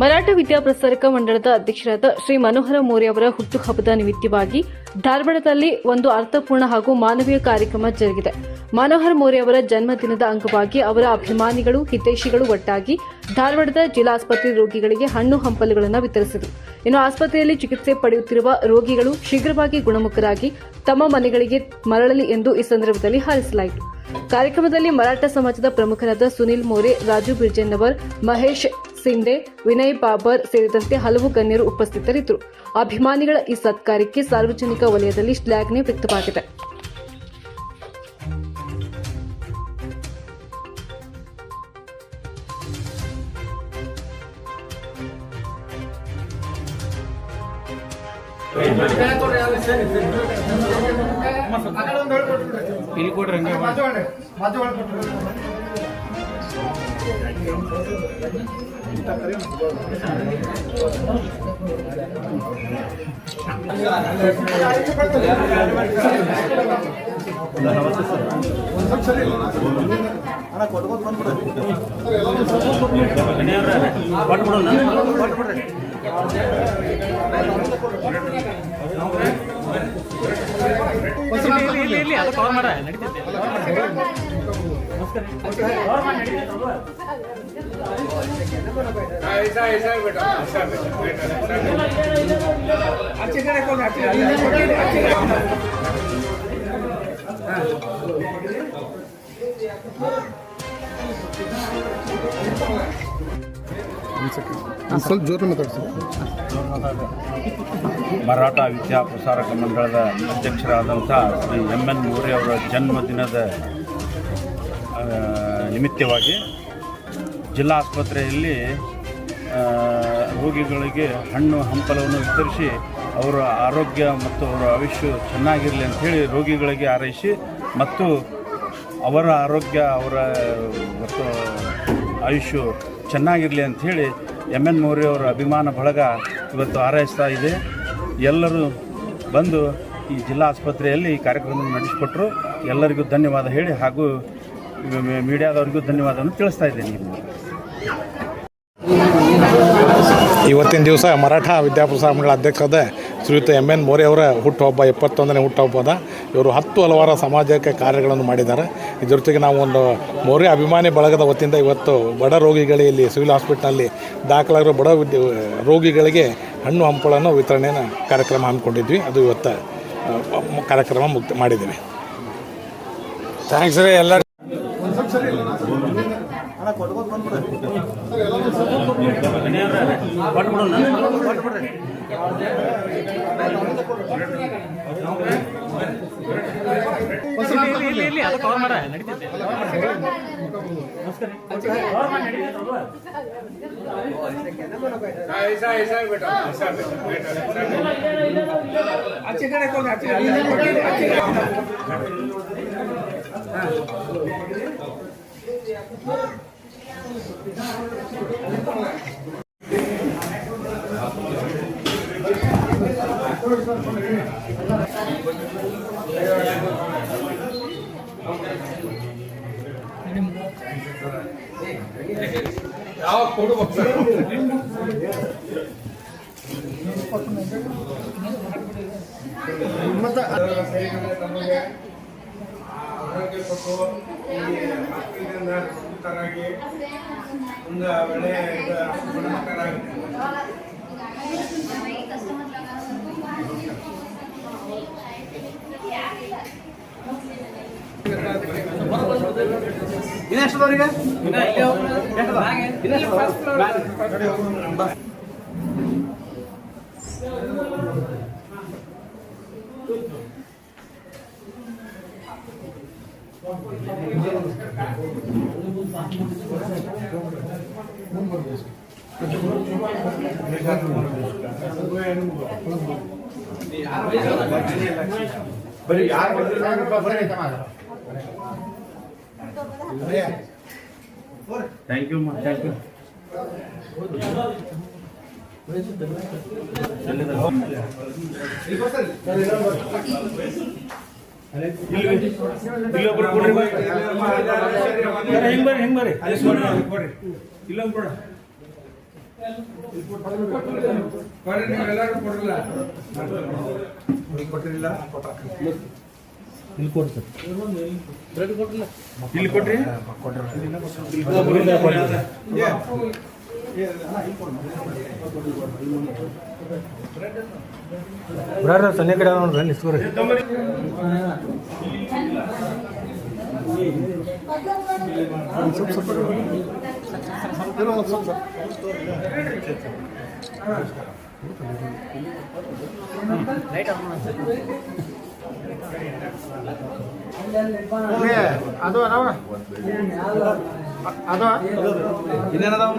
ಮರಾಠ ವಿದ್ಯಾಪ್ರಸಾರಕ ಮಂಡಳದ ಅಧ್ಯಕ್ಷರಾದ ಶ್ರೀ ಮನೋಹರ ಮೋರೆ ಅವರ ಹುಟ್ಟುಹಬ್ಬದ ನಿಮಿತ್ತವಾಗಿ ಧಾರವಾಡದಲ್ಲಿ ಒಂದು ಅರ್ಥಪೂರ್ಣ ಹಾಗೂ ಮಾನವೀಯ ಕಾರ್ಯಕ್ರಮ ಜರುಗಿದೆ. ಮನೋಹರ ಮೋರೆ ಅವರ ಜನ್ಮದಿನದ ಅಂಗವಾಗಿ ಅವರ ಅಭಿಮಾನಿಗಳು, ಹಿತೈಷಿಗಳು ಒಟ್ಟಾಗಿ ಧಾರವಾಡದ ಜಿಲ್ಲಾಸ್ಪತ್ರೆ ರೋಗಿಗಳಿಗೆ ಹಣ್ಣು ಹಂಪಲುಗಳನ್ನು ವಿತರಿಸಿದರು. ಇನ್ನು ಆಸ್ಪತ್ರೆಯಲ್ಲಿ ಚಿಕಿತ್ಸೆ ಪಡೆಯುತ್ತಿರುವ ರೋಗಿಗಳು ಶೀಘ್ರವಾಗಿ ಗುಣಮುಖರಾಗಿ ತಮ್ಮ ಮನೆಗಳಿಗೆ ಮರಳಲಿ ಎಂದು ಈ ಸಂದರ್ಭದಲ್ಲಿ ಹಾರೈಸಲಾಯಿತು. ಕಾರ್ಯಕ್ರಮದಲ್ಲಿ ಮರಾಠ ಸಮಾಜದ ಪ್ರಮುಖರಾದ ಸುನಿಲ್ ಮೋರೆ, ರಾಜು ಬಿರ್ಜೆನ್ನವರ್, ಮಹೇಶ್ ಸಿಂಧೆ, ವಿನಯ್ ಬಾಬರ್ ಸೇರಿದಂತೆ ಹಲವು ಗಣ್ಯರು ಉಪಸ್ಥಿತರಿದ್ದರು. ಅಭಿಮಾನಿಗಳ ಈ ಸತ್ಕಾರ್ಯಕ್ಕೆ ಸಾರ್ವಜನಿಕ ವಲಯದಲ್ಲಿ ಶ್ಲಾಘನೆ ವ್ಯಕ್ತವಾಗಿದೆ. ಸ್ವಲ್ಪ ಜೋರು ಮಾತಾಡ್ತೀವಿ. ಮರಾಠ ವಿದ್ಯಾಪ್ರಸಾರಕ ಮಂಡಳದ ಅಧ್ಯಕ್ಷರಾದಂಥ ಶ್ರೀ ಎನ್ ಮೋರೆ ಅವರ ಜನ್ಮದಿನದ ನಿಮಿತ್ತವಾಗಿ ಜಿಲ್ಲಾ ಆಸ್ಪತ್ರೆಯಲ್ಲಿ ರೋಗಿಗಳಿಗೆ ಹಣ್ಣು ಹಂಪಲವನ್ನು ವಿತರಿಸಿ ಅವರ ಆರೋಗ್ಯ ಮತ್ತು ಅವರ ಆಯುಷ್ಯ ಚೆನ್ನಾಗಿರಲಿ ಅಂಥೇಳಿ ರೋಗಿಗಳಿಗೆ ಹಾರೈಸಿ ಮತ್ತು ಅವರ ಆರೋಗ್ಯ ಅವರ ಮತ್ತು ಆಯುಷ್ಯ ಚೆನ್ನಾಗಿರಲಿ ಅಂಥೇಳಿ ಎನ್ ಮೋರೆ ಅವರ ಅಭಿಮಾನ ಬಳಗ ಇವತ್ತು ಹಾರೈಸ್ತಾ ಇದೆ. ಎಲ್ಲರೂ ಬಂದು ಈ ಜಿಲ್ಲಾ ಆಸ್ಪತ್ರೆಯಲ್ಲಿ ಈ ಕಾರ್ಯಕ್ರಮವನ್ನು ನಡೆಸಿಕೊಟ್ಟರು. ಎಲ್ಲರಿಗೂ ಧನ್ಯವಾದ ಹೇಳಿ ಹಾಗೂ ಮೀಡಿಯಾದವರಿಗೂ ಧನ್ಯವಾದವನ್ನು ತಿಳಿಸ್ತಾ ಇದ್ದೇನೆ. ಇವತ್ತಿನ ದಿವಸ ಮರಾಠ ವಿದ್ಯಾಪ್ರಸಾರ ಮಂಡಳ ಅಧ್ಯಕ್ಷರಾದ ಶ್ರೀಯುತ ಎನ್ ಮೋರೆ ಅವರ ಹುಟ್ಟುಹಬ್ಬ 71ನೇ ಹುಟ್ಟುಹಬ್ಬದ ಇವರು ಹಲವಾರು ಸಮಾಜಕ್ಕೆ ಕಾರ್ಯಗಳನ್ನು ಮಾಡಿದ್ದಾರೆ. ಇದ್ರ ಜೊತೆಗೆ ನಾವು ಒಂದು ಮೋರೆ ಅಭಿಮಾನಿ ಬಳಗದ ವತಿಯಿಂದ ಇವತ್ತು ಬಡ ರೋಗಿಗಳಿಗೆ ಇಲ್ಲಿ ಸಿವಿಲ್ ಹಾಸ್ಪಿಟಲ್ನಲ್ಲಿ ದಾಖಲಾಗಿರೋ ಬಡ ರೋಗಿಗಳಿಗೆ ಹಣ್ಣು ಹಂಪಲನ್ನು ವಿತರಣೆಯನ್ನು ಕಾರ್ಯಕ್ರಮ ಹಮ್ಮಿಕೊಂಡಿದ್ವಿ. ಅದು ಇವತ್ತು ಕಾರ್ಯಕ್ರಮ ಮಾಡಿದ್ದೀವಿ. ಥ್ಯಾಂಕ್ಸ್ ರೀ ಎಲ್ಲರೂ. ಆರೋಗ್ಯ ಕೊಟ್ಟು ಆರ್ಥಿಕದಿಂದ ಮುಕ್ತರಾಗಿ ಒಂದು ಒಳ್ಳೆಯ ಗುಣಮುಖರಾಗಿ ಬರೀ ಯಾರು ಥ್ಯಾಂಕ್ ಯು ಥ್ಯಾಂಕ್ ಯು. ಇಲ್ಲೊಬ್ರು ಕೊಡ್ರಿ, ಹೆಂಗ್ ಬರ್ರಿ ಇಲ್ಲೊಬ್ರು ಕೊಡ. ಕೊಡ್ರಿ ನೀವೆಲ್ಲರೂ ಕೊಡ್ರಲ್ಲ ಕೊಟ್ಟಿರಲಿಲ್ಲ ಇಲ್ಲಿ ಕೊಡ್ರಿ ಬ್ರಾರ ಸನ್ನೆ ಕಡೆ ನೋಡ್ರಿ ನಿಸ್ಕೋರಿ ಅದು ಅದಾವ ಅದು ಇನ್ನೇನದಾವ